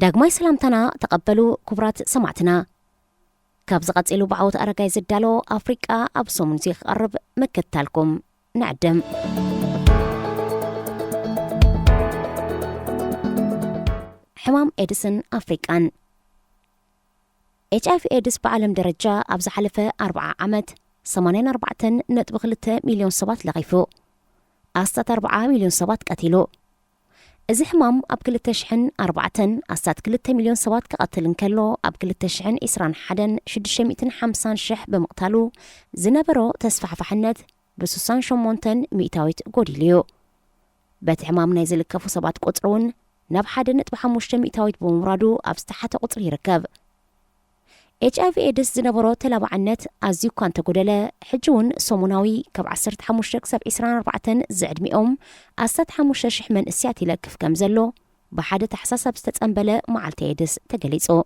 داغماي سلامتنا تقبلوا كبرات سمعتنا كابز قصيلو بعوت أرقاي زدالو أفريقيا أبسو منزيخ قرب مكتالكم نعدم حمام إيدسن أفريقان HIV إيدس بعالم درجة أبز حلفة 4 عمت 84.2 مليون صبات لغيفو أستات 4 مليون صبات قتيلو إذا حمام أبكل التشحن 4 أستات كل 2 مليون صبات كقتلن كلو أبكل التشحن إسران حدن 650 شح بمقتلو زنبرو تسفح فحنت بسوسان شمونتن مئتاويت قوديليو بات حمام نايزل كفو صبات قطرون ناب حدن تبحموشت مئتاويت بمرادو أبستحات قطر يركب HIV إيدس زنبرو تلابعنت أزيو كانت قدلا حجون سوموناوي كب 15 كسب 24 زعد مئوم أستات 5 شحمن السياتي لكف كمزلو بحادة تحساسة بستتنبلا معالت إيدس تقليسو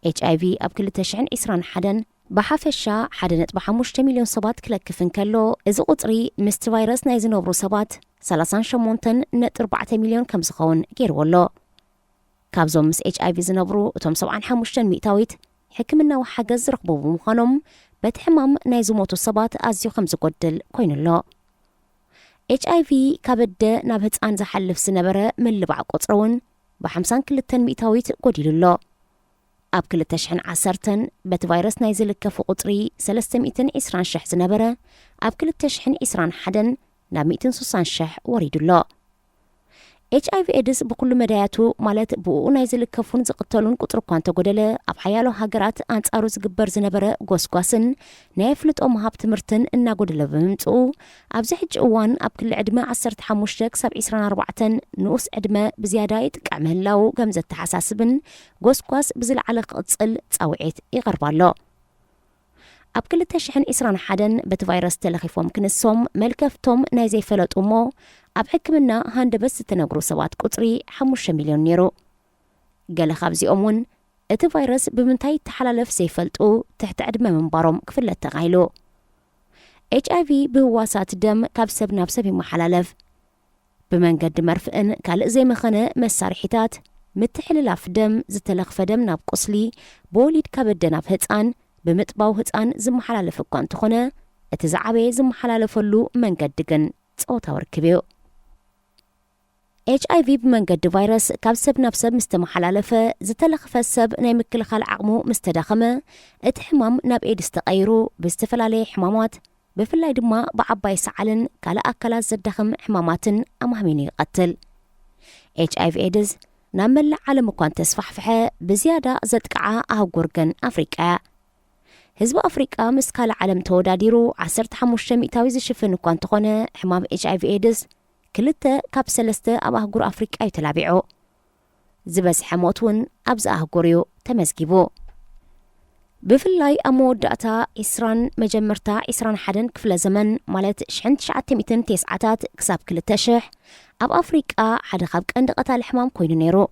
HIV أبكل تشعن إسران حدن بحافشا حدنت ب5 مليون صبات كلكفن كلو إذا قطري مست فيروس نايزن وبرو صبات 38.4 مليون كمزخون كيرولو كابزوم مس HIV زنبرو اتوم 75 مئتاويت حكمنا وحجز رقبو بمخانم بتحمام نايزو موتو صبات أزيو 5 قدل كوينلو HIV كابد نابهت أنزا حلف سنبرة من لبع قطرون ب50 كل 10 مئتاويت قديلو أب كل تشحن 10 بت فيروس نايزل كفو قطري 320 شح زنبرة أب كل تشحن إسران حدن ناب 260 شح وريدلو HIV إيدس بكل مداياتو مالت بو نايزل كفون زقتلون قطر كوانتا قدلا أب حيالو هاجرات أنت أروز قبر زنبرة قوسقاسن نايفلت هاب تمرتن إنا قدلا بمنتو أب زحج أوان أب كل عدمة 15 كسب 24 نوس عدمة بزيادايت كعمل لاو قمزة تحساسبن قوسقاس بزل علق اتصل تساوعيت يغربالو أب كل تشحن إسران حدن بت فيروس تلخيفهم كنسهم ملكفتهم نايزي فلت أمو أب حكمنا هاند بس تنقرو سوات قطري 5 مليون نيرو قال خابزي أمون ات فيروس بمنتاي تحلالف سيفلتو تحت عدمة من بارم كفلت تغايلو HIV بهواسات دم كابسب نابسب محلالف بمن قد مرفئن كال زي مخنة مسارحيتات متحللاف دم زتلخف دم ناب قصلي بوليد كابد ناب هتان بمتباو هتان زم حلالف كون تخونه اتزعبي زم حلالفلو من قدقن تصوتا وركبيو HIV بمنقد فيروس كابسب نابسب مستمحلالفة زتلخف السب نايمك الخال عقمو مستداخمة اتحمام ناب إيد استقايرو باستفلالي حمامات بفلاي دما بعباي سعلن كالا أكلات زدخم حمامات أمهميني قتل HIV إيدز نامل على مكان تسفحفحة بزيادة زدقعا أهو قرقن أفريقيا هزب أفريقيا مسكال عالم توداديرو 15 مئتاوي زشفن كوان تخونه حمام HIV إيدز كلتا كاب 3 أب أهجر أفريقيا يتلابعو زبس حموتون أبز أهجريو تمزجيبو بفلاي أمود داتا إسران مجمرتا إسران حدن كفل زمن مالت شحنت شعات 209 كساب كلتا شح أب أفريقيا حد خابك أندقتا الحمام كوينو نيرو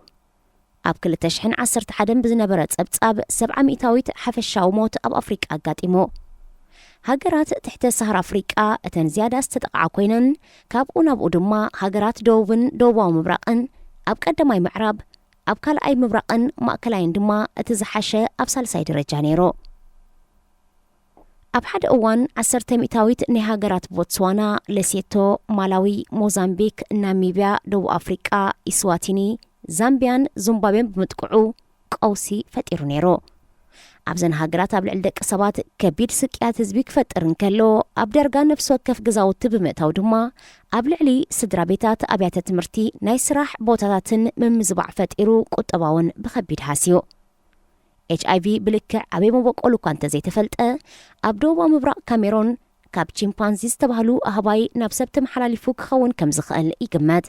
أب كلتا شحن 10 حدن بزنبرت أب 700 حفشاو موت أب أفريقيا قاتيمو هاجرات تحت سهر أفريقيا أتن زيادة استطقع كوينن كابقو نابقو دما هاجرات دوباو مبراقن أب قدماي معراب أب كالأي مبراقن مأكلاين دما أتزحاشة أب سالساي درجة نيرو أب حد أوان 10 مئتاويت نهاجرات بوتسوانا لسيتو مالاوي موزامبيك ناميبيا دو أفريقيا إسواتيني زامبيان زومبابين بمتقعو قوسي فتيرو نيرو أبزن هاجرات أبلع لدك صبات كبير سكيات زبيك فترن كلو أبدرقان نفس وكف قزاو تبمتاو دما أبلع لي سدرابيتات أبيات تمرتي نايسراح بوتاتاتن من مزبع فتيرو قطباون بخبيد هاسيو HIV بلك أبي مبقولو كانت زي تفلت أبدو ومبرق كاميرون كاب چيمبانزي استبهلو أهباي نابسبت محلالي فوق خون كم زخال إيقمات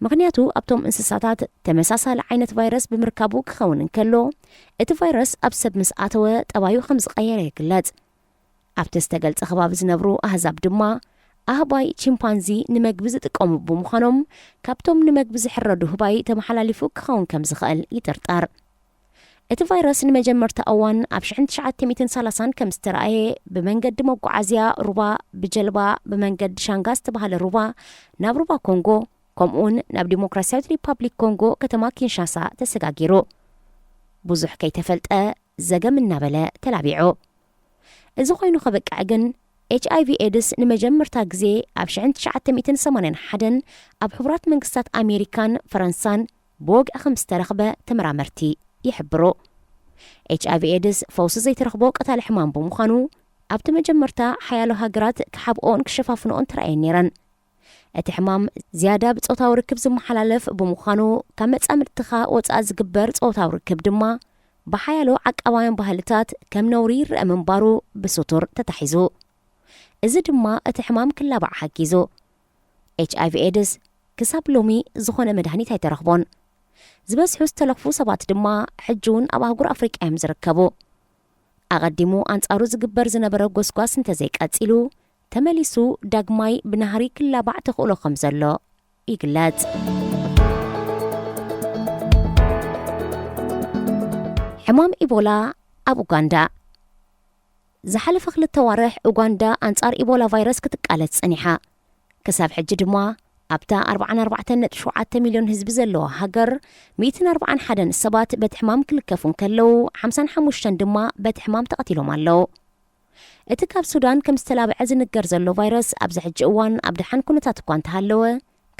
مغنياتو أبتم انسساتات تمساسا لعينة فيروس بمركابو كخون كلو ات فيروس أبسب مسعاتو تبايو 5 قياري كلات أبتستقلت أخباب زنبرو أهزاب دما أهباي چيمبانزي نمقبز تقوم بمخانم كابتم نمقبز حردو هباي تمحلالي فوق خون كم زخال يترطار ات فيروس نمجمرت أوان أبشحن 930 كم استرأي بمنقد موقع عزيا ربا بجلبا بمنقد شانغاز تبهال ربا ناب ربا كونغو ከምኡን ናብ ዲሞክራሲያዊት ሪፐብሊክ ኮንጎ ከተማ ኪንሻሳ ተሰጋጊሩ ብዙሕ ከይተፈልጠ ዘገም እናበለ ተላቢዑ እዚ ኮይኑ ከበቃዕ ግን HIV ኤድስ ንመጀመርታ ግዜ ኣብ 1981 ኣብ ሕቡራት መንግስታት ኣሜሪካን ፈረንሳን ብወግዒ ከም ዝተረኽበ ተመራመርቲ ይሕብሩ HIV ኤድስ ፈውሲ ዘይተረኽቦ ቀታሊ ሕማም ብምዃኑ ኣብቲ መጀመርታ ሓያሎ ሃገራት ክሓብኦን ክሸፋፍንኦን ተረኣየን ነይረን እቲ ሕማም ዝያዳ ብፆታዊ ርክብ ዝመሓላለፍ ብምዃኑ ካብ መጻምድትኻ ወፃእ ዝግበር ፆታዊ ርክብ ድማ ብሓያሎ ዓቀባውያን ባህልታት ከም ነውሪ ይርአ ምንባሩ ብስቱር ተታሒዙ እዚ ድማ እቲ ሕማም ክላባዕ ሓጊዙ HIV ኤድስ ክሳብ ሎሚ ዝኾነ መድሃኒት ኣይተረኽቦን ዝበዝሑ ዝተለኽፉ ሰባት ድማ ሕጂውን ኣብ ኣህጉር ኣፍሪቃ እዮም ዝርከቡ ኣቐዲሙ ኣንጻሩ ዝግበር ዝነበረ ጎስጓስ እንተዘይቀፂሉ ተመሊሱ ዳግማይ ብናህሪ ክላባዕ ተኽእሎ ከም ዘሎ ይግለጽ ሕማም ኢቦላ ኣብ ኡጋንዳ ዝሓለፈ 2 ዋርሕ ኡጋንዳ ኣንጻር ኢቦላ ቫይረስ ክትቃለጽ ጸኒሓ ክሳብ ሕጂ ድማ ኣብታ 44.7 ሚልዮን ህዝቢ ዘለዋ ሃገር 141 ሰባት በቲ ሕማም ክልከፉን ከለው 55 ድማ በቲ ሕማም ተቐቲሎም ኣለው እቲ ካብ ሱዳን ከም ዝተላብዐ ዝንገር ዘሎ ቫይረስ ኣብዚ ሕጂ እዋን ኣብ ድሓን ኩነታት እኳ እንተሃለወ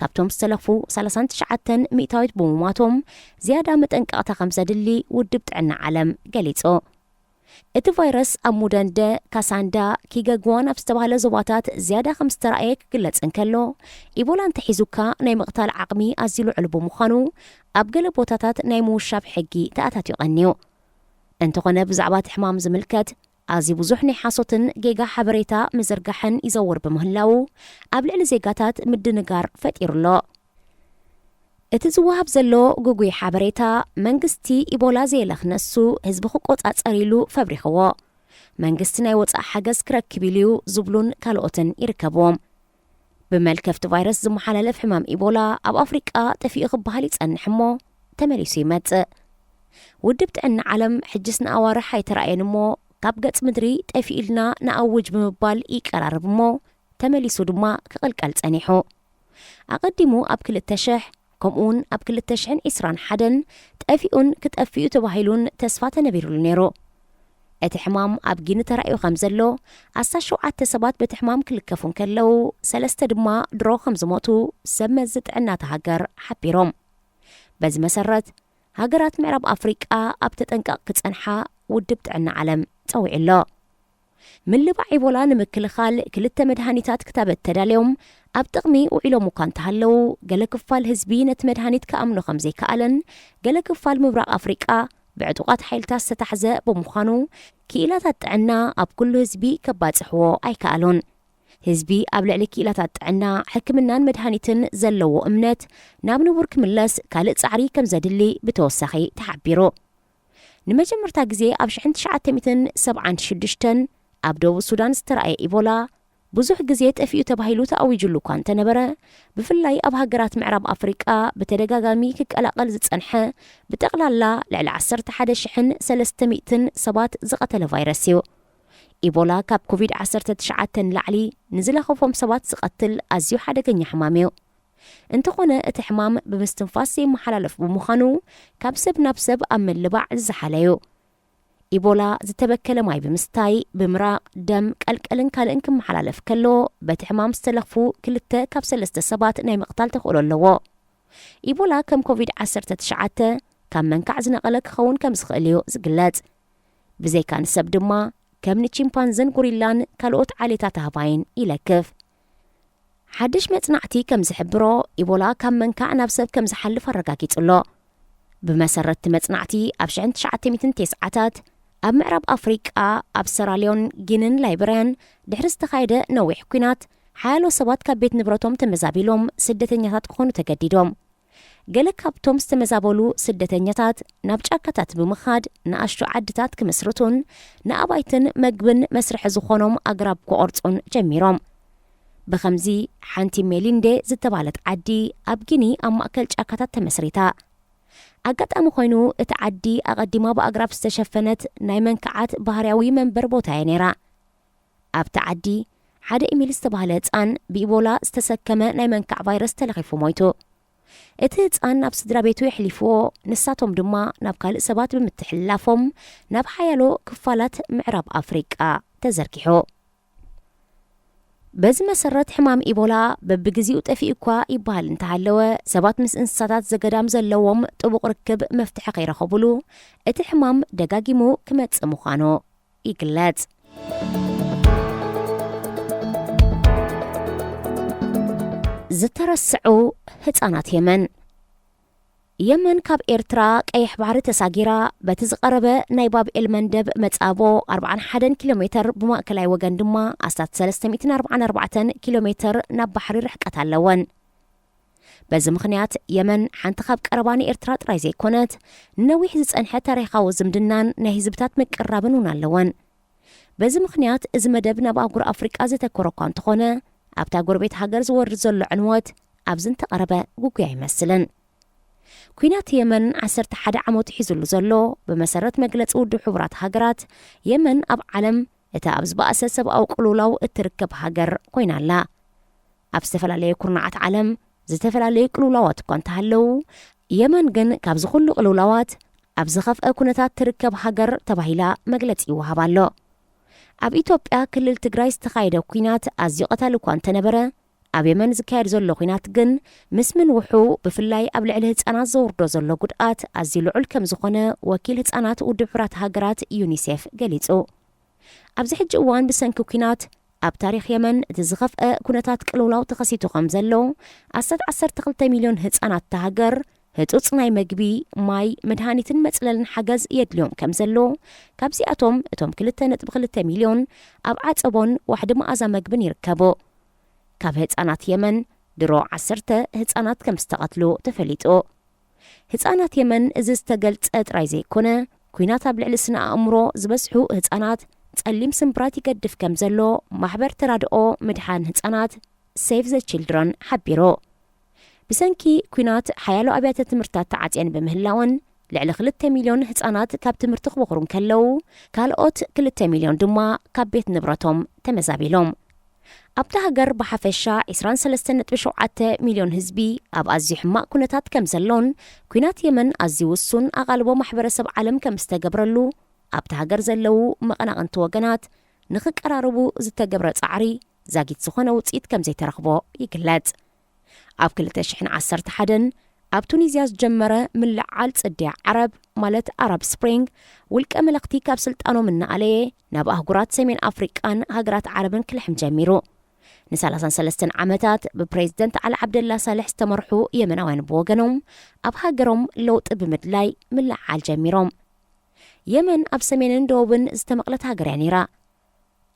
ካብቶም ዝተለኽፉ 39 ሚእታዊት ብምሟቶም ዝያዳ መጠንቀቕታ ከም ዘድሊ ውድብ ጥዕና ዓለም ገሊጹ እቲ ቫይረስ ኣብ ሙደንደ ካሳንዳ ኪገግዋን ኣብ ዝተባሃለ ዞባታት ዝያዳ ከም ዝተረኣየ ክግለጽ እንከሎ ኢቦላ እንተሒዙካ ናይ ምቕታል ዓቕሚ ኣዝዩ ልዑል ብምዃኑ ኣብ ገለ ቦታታት ናይ ምውሻብ ሕጊ ተኣታትዩ ቀኒዩ እንተኾነ ብዛዕባ እቲ ሕማም ዝምልከት ኣዝዩ ብዙሕ ናይ ሓሶትን ጌጋ ሓበሬታ ምዝርጋሕን ይዘውር ብምህላው ኣብ ልዕሊ ዜጋታት ምድንጋር ፈጢሩሎ እቲ ዝወሃብ ዘሎ ጉጉይ ሓበሬታ መንግስቲ ኢቦላ ዘየለኽነሱ ህዝቢ ክቆጻጸር ኢሉ ፈብሪኽዎ መንግስቲ ናይ ወፃእ ሓገዝ ክረክብ ኢሉ ዝብሉን ካልኦትን ይርከብዎም ብመልከፍቲ ቫይረስ ዝመሓላለፍ ሕማም ኢቦላ ኣብ ኣፍሪቃ ጠፊኡ ክበሃል ይጸንሕ እሞ ተመሊሱ ይመጽእ ውድብ ጥዕና ዓለም ሕጅስ ንኣዋርሕ ኣይተረኣየን እሞ ካብ ገጽ ምድሪ ጠፊኢልና ንኣውጅ ብምባል ይቀራርብ እሞ ተመሊሱ ድማ ክቕልቀል ጸኒሑ ኣቐዲሙ ኣብ 2000 ከምኡን ኣብ 2021 ጠፊኡን ክጠፊኡ ተባሂሉን ተስፋ ተነቢሩሉ ነይሩ እቲ ሕማም ኣብ ጊኒ ተራእዩ ከም ዘሎ 17 ሰባት በቲ ሕማም ክልከፉን ከለው 3 ድማ ድሮ ከም ዝሞቱ ሰብ መዚ ጥዕና ሃገር ሓቢሮም በዚ መሰረት ሃገራት ምዕራብ ኣፍሪቃ ኣብ ተጠንቀቕ ክጸንሓ ውድብ ጥዕና ዓለም ፀዊዕሎ ምልባዕ ኢቦላ ንምክልኻል 2 መድሃኒታት ክታበት ተዳልዮም ኣብ ጥቕሚ ውዒሎም እኳ እንተሃለው ገለ ክፋል ህዝቢ ነቲ መድሃኒት ከኣምኖ ከም ዘይከኣለን ገለ ክፋል ምብራቕ ኣፍሪቃ ብዕጡቓት ሓይልታት ዝተታሕዘ ብምዃኑ ክኢላታት ጥዕና ኣብ ኩሉ ህዝቢ ከባጽሕዎ ኣይከኣሉን ህዝቢ ኣብ ልዕሊ ክኢላታት ጥዕና ሕክምናን መድሃኒትን ዘለዎ እምነት ናብ ንቡር ክምለስ ካልእ ጻዕሪ ከም ዘድሊ ብተወሳኺ ተሓቢሩ ንመጀመርታ ግዜ ኣብ 1976 ኣብ ደቡብ ሱዳን ዝተረኣየ ኢቦላ ብዙሕ ግዜ ጠፊኡ ተባሂሉ ተኣዊጅሉ እኳ እንተነበረ ብፍላይ ኣብ ሃገራት ምዕራብ ኣፍሪቃ ብተደጋጋሚ ክቀላቐል ዝጸንሐ ብጠቕላላ ልዕሊ 11,300 ሰባት ዝቐተለ ቫይረስ እዩ ኢቦላ ካብ ኮቪድ-19 ላዕሊ ንዝለኸፎም ሰባት ዝቐትል ኣዝዩ ሓደገኛ ሕማም እዩ እንተኾነ እቲ ሕማም ብምስትንፋስ ዘይመሓላለፍ ብምዃኑ ካብ ሰብ ናብ ሰብ ኣብ ምልባዕ ዝዘሓለዩ ኢቦላ ዝተበከለ ማይ ብምስታይ ብምራቕ ደም ቀልቀልን ካልእን ክመሓላለፍ ከሎ በቲ ሕማም ዝተለኽፉ 2 ካብ 3 ሰባት ናይ ምቕታል ተኽእሎ ኣለዎ ኢቦላ ከም ኮቪድ-19 ካብ መንካዕ ዝነቐለ ክኸውን ከም ዝኽእል እዩ ዝግለጽ ብዘይካ ንሰብ ድማ ከም ንቺምፓንዝን ጉሪላን ካልኦት ዓሌታት ሃባይን ይለክፍ ሓድሽ መጽናዕቲ ከም ዝሕብሮ ኢቦላ ካብ መንካዕ ናብ ሰብ ከም ዝሓልፍ ኣረጋጊጹሎ ብመሰረት መጽናዕቲ ኣብ 1990ታት ኣብ ምዕራብ ኣፍሪቃ ኣብ ሰራሊዮን ጊንን ላይበርያን ድሕሪ ዝተኻየደ ነዊሕ ኩናት ሓያሎ ሰባት ካብ ቤት ንብረቶም ተመዛቢሎም ስደተኛታት ክኾኑ ተገዲዶም ገለ ካብቶም ዝተመዛበሉ ስደተኛታት ናብ ጫካታት ብምኻድ ንኣሽቱ ዓድታት ክመስርቱን ንኣባይትን መግብን መስርሒ ዝኾኖም ኣግራብ ክቆርጹን ጀሚሮም ብኸምዚ ሓንቲ ሜሊንዴ ዝተባለት ዓዲ ኣብ ጊኒ ኣብ ማእከል ጫካታት ተመስሪታ ኣጋጣሚ ኮይኑ እቲ ዓዲ ኣቐዲማ ብኣግራብ ዝተሸፈነት ናይ መንክዓት ባህርያዊ መንበር ቦታ እያ ነይራ ኣብቲ ዓዲ ሓደ ኢሜል ዝተባህለ ህፃን ብኢቦላ ዝተሰከመ ናይ መንካዕ ቫይረስ ተለኺፉ ሞይቱ እቲ ህፃን ናብ ስድራ ቤቱ የሕሊፍዎ ንሳቶም ድማ ናብ ካልእ ሰባት ብምትሕልላፎም ናብ ሓያሎ ክፋላት ምዕራብ ኣፍሪቃ ተዘርጊሑ በዚ መሰረት ሕማም ኢቦላ በብግዚኡ ጠፊኡ እኳ ይበሃል እንተሃለወ ሰባት ምስ እንስሳታት ዘገዳም ዘለዎም ጥቡቕ ርክብ መፍትሒ ከይረኸቡሉ እቲ ሕማም ደጋጊሙ ክመጽእ ምዃኑ ይግለጽ ዝተረስዑ ህፃናት የመን ካብ ኤርትራ ቀይሕ ባሕሪ ተሳጊራ በቲ ዝቐረበ ናይ ባብኤል መንደብ መጻቦ 41 ኪሎ ሜትር ብማእከላይ ወገን ድማ 344 ኪሎ ሜትር ናብ ባሕሪ ርሕቀት ኣለወን በዚ ምኽንያት የመን ሓንቲ ካብ ቀረባ ንኤርትራ ጥራይ ዘይኮነት ነዊሕ ዝጸንሐ ታሪኻዊ ዝምድናን ናይ ህዝብታት ምቅራብን እውን ኣለወን በዚ ምኽንያት እዚ መደብ ናብ ኣህጉር ኣፍሪቃ ዘተኮረ እኳ እንተኾነ ኣብታ ጎረቤት ሃገር ዝወርድ ዘሎ ዕንወት ኣብዚ እንተቐረበ ጉጉይ ኣይመስልን ኩናት የመን 11 ዓመት ሒዙሉ ዘሎ ብመሰረት መግለፂ ውድብ ሕቡራት ሃገራት የመን ኣብ ዓለም እታ ኣብ ዝበኣሰ ሰብኣዊ ቅልውላው እትርከብ ሃገር ኮይና ኣላ ኣብ ዝተፈላለየ ኩርናዓት ዓለም ዝተፈላለዩ ቅልውላዋት እኳ እንተሃለዉ የመን ግን ካብዚ ኩሉ ቅልውላዋት ኣብ ዝኸፍአ ኩነታት ትርከብ ሃገር ተባሂላ መግለፂ ይወሃብ ኣሎ ኣብ ኢትዮጵያ ክልል ትግራይ ዝተኻየደ ኩናት ኣዝዩ ቀታሊ እኳ እንተነበረ ኣብ የመን ዝካየድ ዘሎ ኩናት ግን ምስ ምንውሑ ብፍላይ ኣብ ልዕሊ ህፃናት ዘውርዶ ዘሎ ጉድኣት ኣዝዩ ልዑል ከም ዝኾነ ወኪል ህፃናት ውድብ ሕቡራት ሃገራት ዩኒሴፍ ገሊጹ ኣብዚ ሕጂ እዋን ብሰንኪ ኩናት ኣብ ታሪክ የመን እቲ ዝኸፍአ ኩነታት ቅልውላው ተኸሲቱ ከም ዘሎ 12 ሚልዮን ህፃናት ተሃገር ህፁፅ ናይ መግቢ ማይ መድሃኒትን መጽለልን ሓገዝ የድልዮም ከም ዘሎ ካብዚኣቶም እቶም 2.2 ሚልዮን ኣብ ዓጸቦን ዋሕዲ መኣዛ መግብን ይርከቡ ካብ ህፃናት የመን ድሮ 10 ህፃናት ከም ዝተቐትሉ ተፈሊጡ ህፃናት የመን እዚ ዝተገልጸ ጥራይ ዘይኮነ ኩናት ኣብ ልዕሊ ስነ ኣእምሮ ዝበስሑ ህፃናት ጸሊም ስምብራት ይገድፍ ከም ዘሎ ማሕበር ተራድኦ ምድሓን ህፃናት ሴቭ ዘ ቺልድረን ሓቢሩ ብሰንኪ ኩናት ሓያሎ ኣብያተ ትምህርታት ተዓጽየን ብምህላውን ልዕሊ 2 ሚልዮን ህፃናት ካብ ትምህርቲ ክበኽሩ ከለዉ ካልኦት 2 ሚልዮን ድማ ካብ ቤት ንብረቶም ተመዛቢሎም ኣብታ ሃገር ብሓፈሻ 23.7 ሚልዮን ህዝቢ ኣብ ኣዝዩ ሕማቕ ኩነታት ከም ዘሎን ኩናት የመን ኣዝዩ ውሱን ኣቓልቦ ማሕበረሰብ ዓለም ከም ዝተገብረሉ ኣብታ ሃገር ዘለዉ መቐናቕንቲ ወገናት ንኽቀራረቡ ዝተገብረ ጻዕሪ ዛጊት ዝኾነ ውፅኢት ከም ዘይተረኽቦ ይግለጽ ኣብ 2011 ኣብ ቱኒዝያ ዝጀመረ ምልዓል ጽድያ ዓረብ ማለት ኣረብ ስፕሪንግ ውልቀ መለኽቲ ካብ ስልጣኖም እናኣለየ ናብ ኣህጉራት ሰሜን ኣፍሪቃን ሃገራት ዓረብን ክልሕም ጀሚሩ ን33 ዓመታት ብፕሬዝደንት ዓሊ ዓብደላ ሳልሕ ዝተመርሑ የመናውያን ብወገኖም ኣብ ሃገሮም ለውጢ ብምድላይ ምልዓል ጀሚሮም የመን ኣብ ሰሜንን ደቡብን ዝተመቕለት ሃገር እያ ነይራ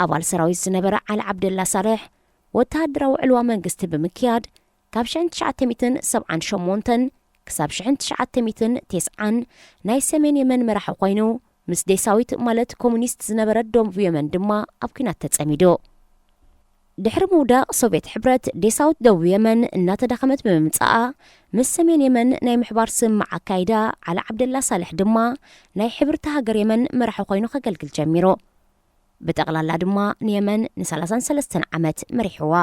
ኣባል ሰራዊት ዝነበረ ዓሊ ዓብደላ ሳልሕ ወተሃደራዊ ዕልዋ መንግስቲ ብምክያድ ካብ 1978 ክሳብ 1990 ናይ ሰሜን የመን መራሒ ኮይኑ ምስ ዴሳዊት ማለት ኮሙኒስት ዝነበረ ደቡብ የመን ድማ ኣብ ኩናት ተጸሚዱ ድሕሪ ምውዳቕ ሶቪየት ሕብረት ዴሳዊት ደቡብ የመን እናተዳኸመት ብምምጻኣ ምስ ሰሜን የመን ናይ ምሕባር ስምምዕ ኣካይዳ ዓሊ ዓብደላ ሳልሕ ድማ ናይ ሕብርቲ ሃገር የመን መራሒ ኮይኑ ከገልግል ጀሚሩ ብጠቕላላ ድማ ንየመን ን33 ዓመት መሪሕዋ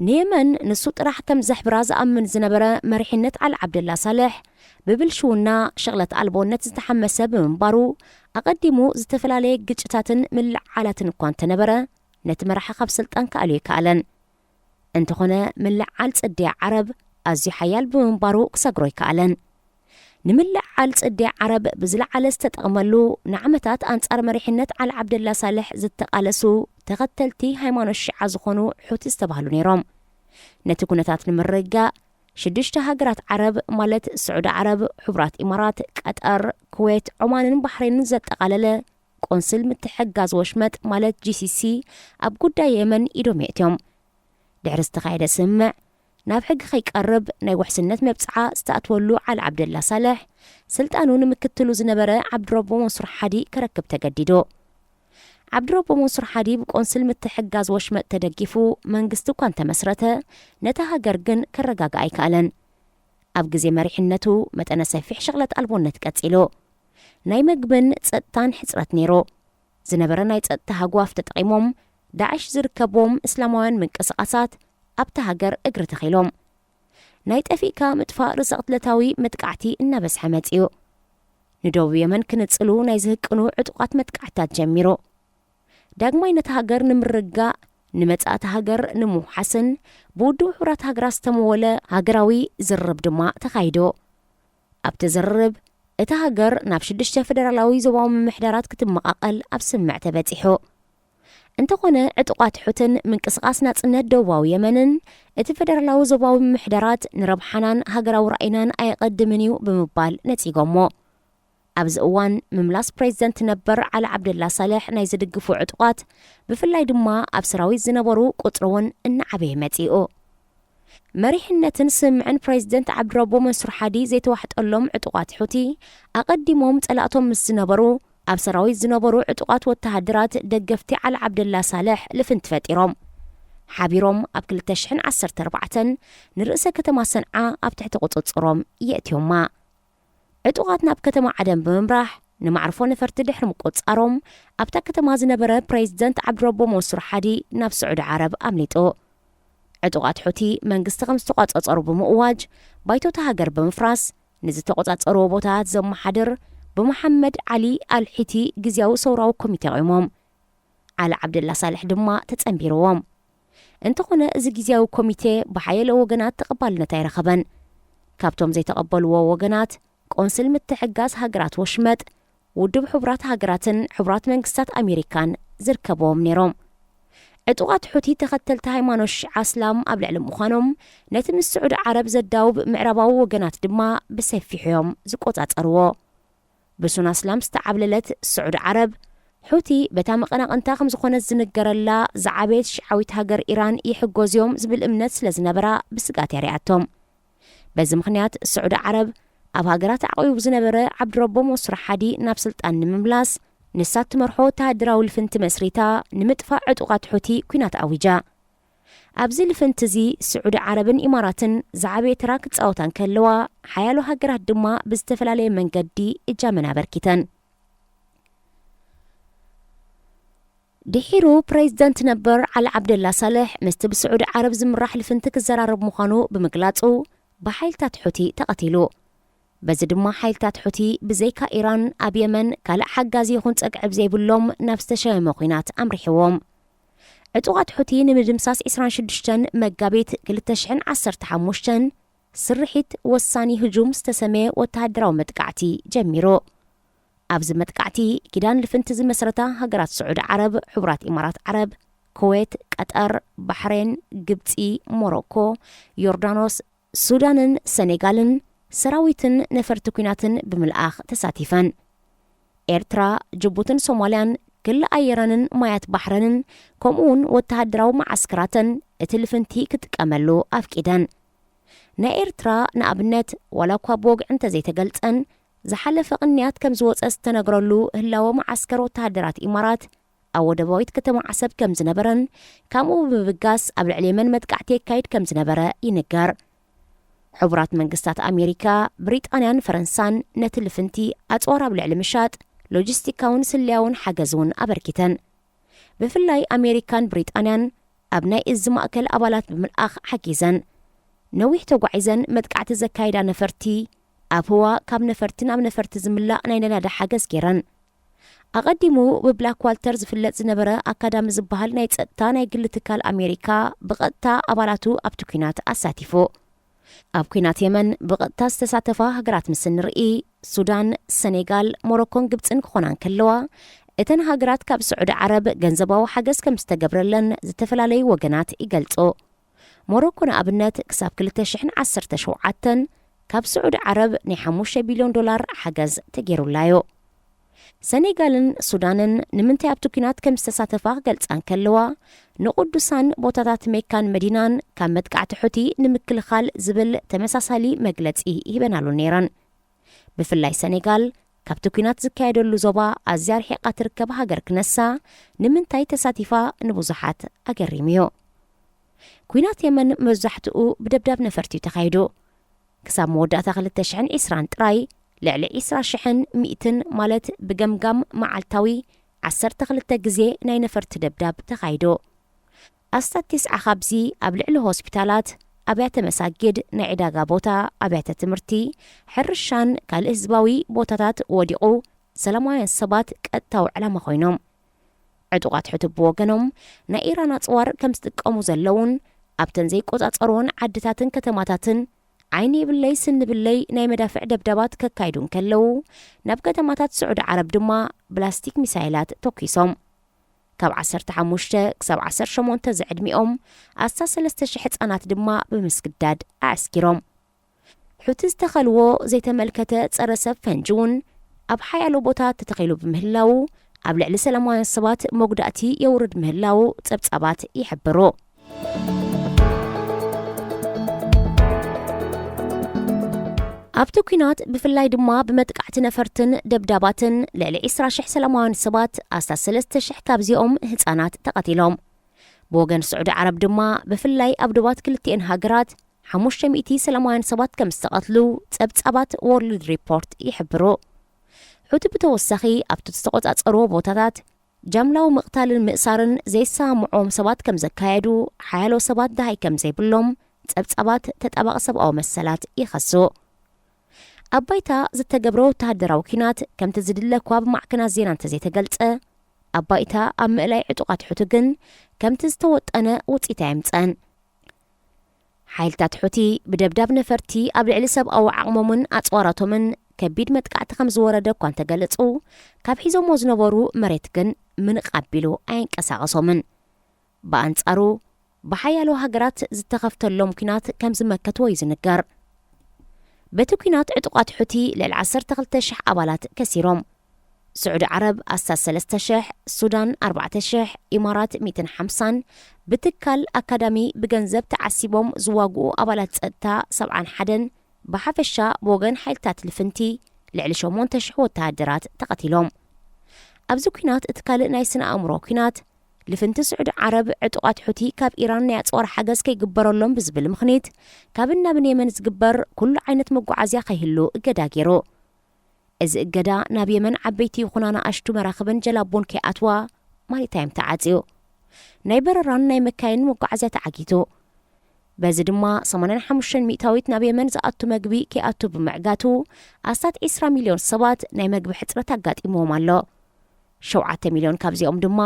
ንየመን ንሱ ጥራሕ ከም ዘሕብራ ዝኣምን ዝነበረ መሪሕነት ዓሊ ዓብደላ ሳልሕ ብብልሽውና ሸቕለት ኣልቦነት ዝተሓመሰ ብምንባሩ ኣቐዲሙ ዝተፈላለየ ግጭታትን ምልዓላትን እኳ እንተነበረ ነቲ መራሒ ካብ ስልጣን ከኣልዩ ይከኣለን እንተኾነ ምልዓል ጽድያ ዓረብ ኣዝዩ ሓያል ብምንባሩ ክሰግሮ ይከኣለን ንምልዓል ጽድያ ዓረብ ብዝለዓለ ዝተጠቕመሉ ንዓመታት ኣንጻር መሪሕነት ዓሊ ዓብደላ ሳልሕ ዝተቓለሱ ተኸተልቲ ሃይማኖት ሽዓ ዝኾኑ ሑቲ ዝተባህሉ ነይሮም ነቲ ኩነታት ንምርግጋእ 6 ሃገራት ዓረብ ማለት ስዑድ ዓረብ ሕቡራት ኢማራት ቀጠር ኩዌት ዑማንን ባሕሬንን ዘጠቓለለ ቆንስል ምትሕጋዝ ወሽመጥ ማለት GCC ኣብ ጉዳይ የመን ኢዶም የእትዮም ድሕሪ ዝተኻየደ ስምምዕ ናብ ሕጊ ከይቀርብ ናይ ውሕስነት መብፅዓ ዝተኣትወሉ ዓሊ ዓብደላ ሳልሕ ስልጣኑ ንምክትሉ ዝነበረ ዓብድረቦ መንሱር ሓዲ ከረክብ ተገዲዱ ዓብድረቦ መንሱር ሓዲ ብቆንስል ምትሕጋዝ ወሽመጥ ተደጊፉ መንግስቲ እኳ እንተመስረተ ነታ ሃገር ግን ከረጋግኣ ኣይከኣለን ኣብ ግዜ መሪሕነቱ መጠነ ሰፊሕ ሸቕለት ኣልቦነት ቀፂሉ ናይ መግብን ጸጥታን ሕፅረት ነይሩ ዝነበረ ናይ ጸጥታ ሃጓፍ ተጠቒሞም ዳዕሽ ዝርከቦም እስላማውያን ምንቅስቃሳት ኣብታ ሃገር እግሪ ተኺሎም ናይ ጠፊእካ ምጥፋእ ርሰቕትለታዊ መጥቃዕቲ እናበስሐ መጺኡ ንደቡብ የመን ክንጽሉ ናይ ዝህቅኑ ዕጡቓት መጥቃዕታት ጀሚሩ ዳግማይ ነቲ ሃገር ንምርጋእ ንመጻእቲ ሃገር ንምውሓስን ብውድብ ሕቡራት ሃገራት ዝተመወለ ሃገራዊ ዝርርብ ድማ ተኻይዶ ኣብቲ ዝርርብ እቲ ሃገር ናብ 6 ፌደራላዊ ዞባዊ ምምሕዳራት ክትመቓቐል ኣብ ስምዕ ተበጺሑ እንተኾነ ዕጡቓት ሕትን ምንቅስቓስ ናጽነት ደቡባዊ የመንን እቲ ፌደራላዊ ዞባዊ ምምሕዳራት ንረብሓናን ሃገራዊ ራእይናን ኣየቐድምን እዩ ብምባል ነጺጎሞ ኣብዚ እዋን ምምላስ ፕሬዚደንት ነበር ዓሊ ዓብደላ ሳልሕ ናይ ዝድግፉ ዕጡቓት ብፍላይ ድማ ኣብ ሰራዊት ዝነበሩ ቁፅሪ እውን እናዓበየ መጺኡ መሪሕነትን ስምዕን ፕሬዚደንት ዓብድረቦ መንሱር ሓዲ ዘይተዋሕጠሎም ዕጡቓት ሕቲ ኣቐዲሞም ጸላእቶም ምስ ዝነበሩ ኣብ ሰራዊት ዝነበሩ ዕጡቓት ወተሃደራት ደገፍቲ ዓሊ ዓብደላ ሳልሕ ልፍንቲ ፈጢሮም ሓቢሮም ኣብ 2014 ንርእሰ ከተማ ሰንዓ ኣብ ትሕቲ ቁፅጽሮም የእትዮማ ዕጡቓት ናብ ከተማ ዓደን ብምምራሕ ንማዕርፎ ነፈርቲ ድሕሪ ምቆጻሮም ኣብታ ከተማ ዝነበረ ፕሬዚደንት ዓብድረቦ መንሱር ሓዲ ናብ ስዑድ ዓረብ ኣምሊጡ ዕጡቓት ሕቲ መንግስቲ ከም ዝተቆጻጸሩ ብምእዋጅ ባይቶታ ሃገር ብምፍራስ ንዝተቆጻጸርዎ ቦታታት ዘመሓድር ብመሐመድ ዓሊ ኣልሒቲ ግዝያዊ ሰውራዊ ኮሚቴ ቆይሞም ዓሊ ዓብደላ ሳልሕ ድማ ተጸንቢርዎም እንተኾነ እዚ ግዝያዊ ኮሚቴ ብሓየለ ወገናት ተቐባልነት ኣይረኸበን ካብቶም ዘይተቐበልዎ ወገናት ቆንስል ምትሕጋዝ ሃገራት ወሽመጥ ውድብ ሕቡራት ሃገራትን ሕቡራት መንግስታት ኣሜሪካን ዝርከብዎም ነይሮም ዕጡቓት ሕቲ ተኸተልቲ ሃይማኖት ሺዓ እስላም ኣብ ልዕሊ ምዃኖም ነቲ ምስ ስዑድ ዓረብ ዘዳውብ ምዕራባዊ ወገናት ድማ ብሰፊሕ እዮም ዝቆጻጸርዎ ብሱና እስላም ዝተዓብለለት ስዑድ ዓረብ ሕቲ በታ መቐናቕንታ ከም ዝኾነት ዝንገረላ ዝዓበየት ሽዓዊት ሃገር ኢራን ይሕጎዝዮም ዝብል እምነት ስለ ዝነበራ ብስጋት የርያቶም በዚ ምኽንያት ስዑድ ዓረብ ኣብ ሃገራት ዓቂቡ ዝነበረ ዓብድረቦ መንሱር ሓዲ ናብ ስልጣን ንምምላስ ንሳት ትመርሖ ወተሃደራዊ ልፍንቲ መስሪታ ንምጥፋእ ዕጡቓት ሕቲ ኩናት ኣዊጃ ኣብዚ ልፍንቲ እዚ ስዑድ ዓረብን ኢማራትን ዝዓበየ ተራ ክጻወታ ከለዋ ሓያሎ ሃገራት ድማ ብዝተፈላለየ መንገዲ እጃመና በርኪተን ድሒሩ ፕሬዚደንት ነበር ዓሊ ዓብደላ ሳልሕ ምስቲ ብስዑድ ዓረብ ዝምራሕ ልፍንቲ ክዘራረብ ምዃኑ ብምግላጹ ብሓይልታት ሕቲ ተቐቲሉ በዚ ድማ ሓይልታት ሕቲ ብዘይካ ኢራን ኣብ የመን ካልእ ሓጋዚ ይኹን ጸግዕብ ዘይብሎም ናብ ዝተሸመመ ኩናት ኣምሪሕዎም ዕጡቓት ሕቲ ንምድምሳስ 26 መጋቢት 2015 ስርሒት ወሳኒ ህጁም ዝተሰመየ ወተሃደራዊ መጥቃዕቲ ጀሚሩ ኣብዚ መጥቃዕቲ ኪዳን ልፍንቲ ዝመሰረታ ሃገራት ስዑድ ዓረብ ሕቡራት ኢማራት ዓረብ ኩዌት ቀጠር ባሕሬን ግብፂ ሞሮኮ ዮርዳኖስ ሱዳንን ሰኔጋልን ሰራዊትን ነፈርቲ ኩናትን ብምልኣኽ ተሳቲፈን ኤርትራ ጅቡትን ሶማልያን ክልል ኣየረንን ማያት ባሕረንን ከምኡውን ወተሃደራዊ ማዓስከራትን እቲ ልፍንቲ ክጥቀመሉ ኣፍቂደን ናይ ኤርትራ ንኣብነት ዋላ እኳ ብወግዒ እንተዘይተገልጸን ዝሓለፈ ቅንያት ከም ዝወፀ ዝተነግረሉ ህላወ ማዓስከር ወተሃደራት ኢማራት ኣብ ወደባዊት ከተማ ዓሰብ ከም ዝነበረን ከምኡ ብምብጋስ ኣብ ልዕሊ የመን መጥቃዕቲ የካይድ ከም ዝነበረ ይንገር ሕቡራት መንግስታት ኣሜሪካ ብሪጣንያን ፈረንሳን ነቲ ልፍንቲ ኣጽዋር ኣብ ልዕሊ ምሻጥ ሎጂስቲካውን ስልያውን ሓገዝ እውን ኣበርኪተን ብፍላይ ኣሜሪካን ብሪጣንያን ኣብ ናይ እዝ ማእከል ኣባላት ብምልኣኽ ሓጊዘን ነዊሕ ተጓዒዘን መጥቃዕቲ ዘካይዳ ነፈርቲ ኣብ ህዋ ካብ ነፈርቲ ናብ ነፈርቲ ዝምላእ ናይ ነዳዲ ሓገዝ ገይረን ኣቐዲሙ ብብላክ ዋልተር ዝፍለጥ ዝነበረ ኣካዳሚ ዝበሃል ናይ ጸጥታ ናይ ግሊ ትካል ኣሜሪካ ብቐጥታ ኣባላቱ ኣብቲ ኩናት ኣሳቲፉ ኣብ ኩናት የመን ብቐጥታ ዝተሳተፋ ሃገራት ምስ ንርኢ ሱዳን ሰኔጋል ሞሮኮን ግብፅን ክኾናን ከለዋ እተን ሃገራት ካብ ስዑድ ዓረብ ገንዘባዊ ሓገዝ ከም ዝተገብረለን ዝተፈላለዩ ወገናት ይገልጹ ሞሮኮ ንኣብነት ክሳብ 2017 ካብ ስዑድ ዓረብ ናይ $5 ቢልዮን ሓገዝ ተገይሩላዮ ሰኔጋልን ሱዳንን ንምንታይ ኣብቲ ኩናት ከም ዝተሳተፋ ገልጻን ከለዋ ንቅዱሳን ቦታታት ሜካን መዲናን ካብ መጥቃዕቲ ሕቲ ንምክልኻል ዝብል ተመሳሳሊ መግለጺ ይበናሉ ነይረን ብፍላይ ሰኔጋል ካብቲ ኩናት ዝካየደሉ ዞባ ኣዝያ ርሒቓ ትርከብ ሃገር ክነሳ ንምንታይ ተሳቲፋ ንብዙሓት ኣገሪሙ እዩ ኩናት የመን መብዛሕትኡ ብደብዳብ ነፈርቲ ተኻይዱ ክሳብ መወዳእታ 2020 ጥራይ ልዕሊ 20,100 ማለት ብገምጋም መዓልታዊ 12 ግዜ ናይ ነፈርቲ ደብዳብ ተኻይዶ ኣስታት 9 ካብዚ ኣብ ልዕሊ ሆስፒታላት ኣብያተ መሳጊድ ናይ ዕዳጋ ቦታ ኣብያተ ትምህርቲ ሕርሻን ካልእ ህዝባዊ ቦታታት ወዲቑ ሰላማውያን ሰባት ቀጥታዊ ዕላማ ኮይኖም ዕጡቃት ሕቱ ብወገኖም ናይ ኢራን ኣፅዋር ከም ዝጥቀሙ ዘለውን ኣብተን ዘይቆፃፀርዎን ዓድታትን ከተማታትን ዓይኒ የብለይ ስንብለይ ናይ መዳፍዕ ደብዳባት ከካይዱን ከለው ናብ ከተማታት ስዑድ ዓረብ ድማ ብላስቲክ ሚሳይላት ተኪሶም ካብ 15 ክሳብ 18 ዝዕድሚኦም ኣስታ 3000 ህፃናት ድማ ብምስግዳድ ኣስኪሮም ሕቲ ዝተኸልዎ ዘይተመልከተ ፀረ ሰብ ፈንጂውን ኣብ ሓያሎ ቦታ ተተኺሉ ብምህላው ኣብ ልዕሊ ሰላማውያን ሰባት መጉዳእቲ የውርድ ምህላው ፀብፃባት ይሕብሩ ኣብቲ ኩናት ብፍላይ ድማ ብመጥቃዕቲ ነፈርትን ደብዳባትን ልዕሊ 20,000 ሰላማውያን ሰባት ኣስታ 3,000 ካብዚኦም ህፃናት ተቐቲሎም ብወገን ስዑድ ዓረብ ድማ ብፍላይ ኣብ ዶባት ክልቲአን ሃገራት 500 ሰላማውያን ሰባት ከም ዝተቐትሉ ፀብፃባት ወርልድ ሪፖርት ይሕብሩ ሕቲ ብተወሳኺ ኣብቲ ዝተቆፃፀርዎ ቦታታት ጃምላዊ ምቕታልን ምእሳርን ዘይሰምዖም ሰባት ከም ዘካየዱ ሓያሎ ሰባት ዳሃይ ከም ዘይብሎም ፀብፃባት ተጣባቂ ሰብኣዊ መሰላት ይኸሱ ኣብ ባይታ ዝተገብረ ወተሃደራዊ ኩናት ከምቲ ዝድለ እኳ ብማዕከናት ዜና እንተዘይተገልፀ ኣብ ባይታ ኣብ ምእላይ ዕጡቃት ሕቱ ግን ከምቲ ዝተወጠነ ውፅኢት ኣይምፀን ሓይልታት ሕቲ ብደብዳብ ነፈርቲ ኣብ ልዕሊ ሰብኣዊ ዓቕሞምን ኣፅዋራቶምን ከቢድ መጥቃዕቲ ከም ዝወረደ እኳ እንተገለጹ ካብ ሒዞሞ ዝነበሩ መሬት ግን ምንቃቢሉ ኣይንቀሳቐሶምን ብኣንጻሩ ብሓያሎ ሃገራት ዝተኸፍተሎም ኩናት ከም ዝመከትዎ እዩ ዝንገር በቲ ኩናት ዕጡቃት ሕቲ ልዕሊ 12,000 ኣባላት ከሲሮም ስዑድ ዓረብ ኣስታት 3,000 ሱዳን 4,000 ኢማራት 150 ብትካል ኣካዳሚ ብገንዘብ ተዓሲቦም ዝዋግኡ ኣባላት ፀጥታ 71 ብሓፈሻ ብወገን ሓይልታት ልፍንቲ ልዕሊ 8,000 ወተሃደራት ተቐቲሎም ኣብዚ ኩናት እቲ ካልእ ናይ ስነ ኣእምሮ ኩናት ልፍንቲ ስዑድ ዓረብ ዕጡቃት ሕቲ ካብ ኢራን ናይ ኣፅዋር ሓገዝ ከይግበረሎም ብዝብል ምኽንያት ካብ ናብ የመን ዝግበር ኩሉ ዓይነት መጓዓዝያ ከይህሉ እገዳ ገይሩ እዚ እገዳ ናብ የመን ዓበይቲ ይኹና ንኣሽቱ መራኽብን ጀላቦን ከይኣትዋ ማሪታይም ተዓፅዩ ናይ በረራን ናይ መካይን መጓዓዝያ ተዓጊቱ በዚ ድማ 85 ሚእታዊት ናብ የመን ዝኣቱ መግቢ ከይኣቱ ብምዕጋቱ ኣስታት 20 ሚልዮን ሰባት ናይ መግቢ ሕፅረት ኣጋጢሞም ኣሎ 7 ሚልዮን ካብዚኦም ድማ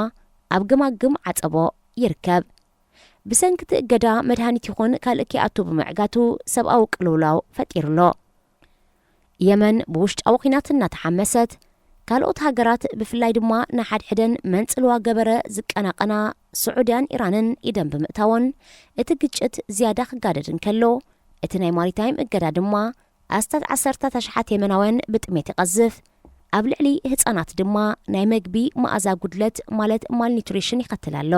ኣብ ገማግም ዓፀቦ ይርከብ ብሰንኪቲ እገዳ መድሃኒት ይኹን ካልእ ከይኣቱ ብምዕጋቱ ሰብኣዊ ቅልውላው ፈጢሩሎ የመን ብውሽጣዊ ኩናት እናተሓመሰት ካልኦት ሃገራት ብፍላይ ድማ ንሓድሕደን መንፅልዋ ገበረ ዝቀናቀና ስዑድያን ኢራንን ኢደን ብምእታወን እቲ ግጭት ዝያዳ ክጋደድን ከሎ እቲ ናይ ማሪታይም እገዳ ድማ ኣስታት 10,000 የመናውያን ብጥሜት ይቐዝፍ ኣብ ልዕሊ ህፃናት ድማ ናይ መግቢ መኣዛ ጉድለት ማለት ማልኒትሪሽን ይኸትል ኣሎ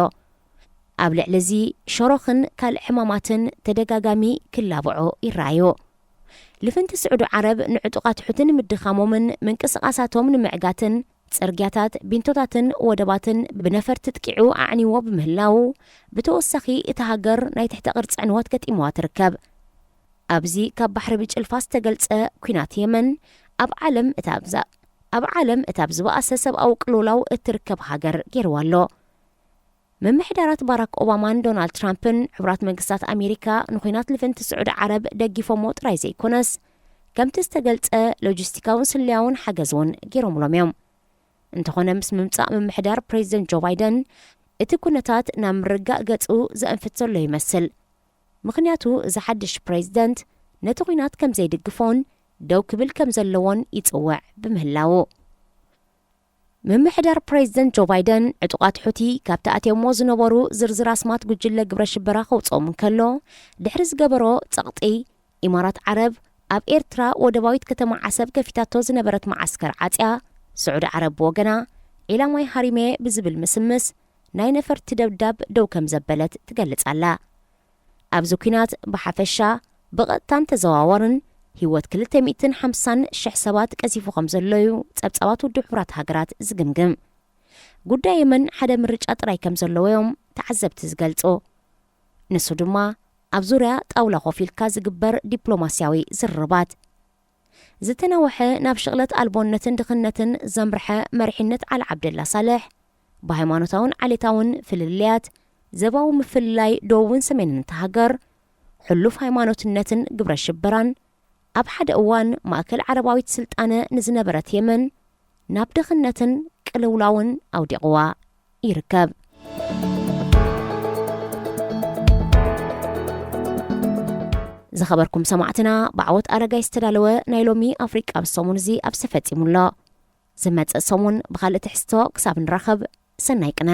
ኣብ ልዕሊ እዚ ሸሮኽን ካልእ ሕማማትን ተደጋጋሚ ክላብዑ ይረኣዩ ልፍንቲ ስዑድ ዓረብ ንዕጡቃት ሕትን ምድኻሞምን ምንቅስቃሳቶም ንምዕጋትን ፅርግያታት ቢንቶታትን ወደባትን ብነፈርቲ ጥቂዑ ኣዕኒዎ ብምህላው ብተወሳኺ እቲ ሃገር ናይ ትሕቲ ቅርፂ ዕንወት ገጢምዋ ትርከብ ኣብዚ ካብ ባሕሪ ብጭልፋ ዝተገልፀ ኩናት የመን ኣብ ዓለም እታ ብዝበኣሰ ሰብኣዊ ቅልውላው እትርከብ ሃገር ገይርዋ ኣሎ መምሕዳራት ባራክ ኦባማን ዶናልድ ትራምፕን ሕብራት መንግስታት ኣሜሪካ ንኩናት ልፍንቲ ስዑድ ዓረብ ደጊፎሞ ጥራይ ዘይኮነስ ከምቲ ዝተገልፀ ሎጂስቲካውን ስልያውን ሓገዝውን ገይሮምሎም እዮም እንተኾነ ምስ ምምፃእ መምሕዳር ፕሬዚደንት ጆ ባይደን እቲ ኩነታት ናብ ምርጋእ ገፁ ዘእንፍት ዘሎ ይመስል ምክንያቱ እዚ ሓድሽ ፕሬዚደንት ነቲ ኩናት ከም ዘይድግፎን ደው ክብል ከም ዘለዎን ይፅውዕ ብምህላው መምሕዳር ፕሬዚደንት ጆ ባይደን ዕጡቃት ሕቲ ካብ ተኣትዮሞ ዝነበሩ ዝርዝር ኣስማት ጉጅለ ግብረ ሽበራ ከውፅኦም ከሎ ድሕሪ ዝገበሮ ፀቕጢ ኢማራት ዓረብ ኣብ ኤርትራ ወደባዊት ከተማ ዓሰብ ከፊታቶ ዝነበረት ማዓስከር ዓፅያ ስዑድ ዓረብ ብወገና ዒላማይ ሃሪሜ ብዝብል ምስምስ ናይ ነፈርቲ ደብዳብ ደው ከም ዘበለት ትገልጽ ኣላ ኣብዚ ኩናት ብሓፈሻ ብቐጥታን ተዘዋወርን ህይወት 250,000 ሰባት ቀዚፉ ከም ዘለዩ ፀብፃባት ውድብ ሕብራት ሃገራት ዝግምግም ጉዳይ የመን ሓደ ምርጫ ጥራይ ከም ዘለዎም ተዓዘብቲ ዝገልጹ ንሱ ድማ ኣብ ዙርያ ጣውላ ኮፍ ኢልካ ዝግበር ዲፕሎማስያዊ ዝርርባት ዝተናወሐ ናብ ሽቕለት ኣልቦነትን ድኽነትን ዘምርሐ መሪሕነት ዓሊ ዓብደላ ሳልሕ ብሃይማኖታውን ዓሌታውን ፍልልያት ዘባዊ ምፍልላይ ደቡብን ሰሜንን እንተሃገር ሕሉፍ ሃይማኖትነትን ግብረ ሽበራን ኣብ ሓደ እዋን ማእከል ዓረባዊት ስልጣነ ንዝነበረት የመን ናብ ድኽነትን ቅልውላውን ኣውዲቕዋ ይርከብ። ዝኸበርኩም ሰማዕትና ብዓወት ኣረጋይ ዝተዳለወ ናይ ሎሚ ኣፍሪቃ ብሰሙን እዚ ኣብ ተፈጺሙሎ ዝመጽእ ሰሙን ብኻልእ ትሕዝቶ ክሳብ ንራኸብ ሰናይ ቅነ